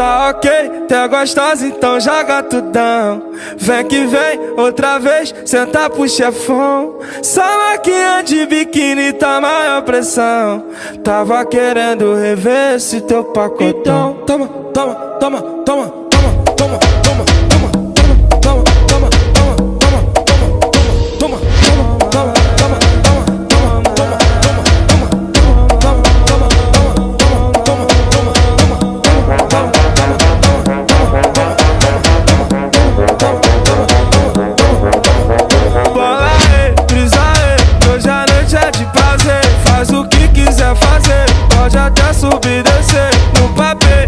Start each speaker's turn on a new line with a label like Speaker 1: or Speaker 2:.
Speaker 1: Tá ok, tá gostosa, então joga tudão. Vem que vem, outra vez, senta pro chefão. Salaquinha de biquíni, tá maior pressão. Tava querendo rever esse teu pacotão. Toma, toma, toma, toma.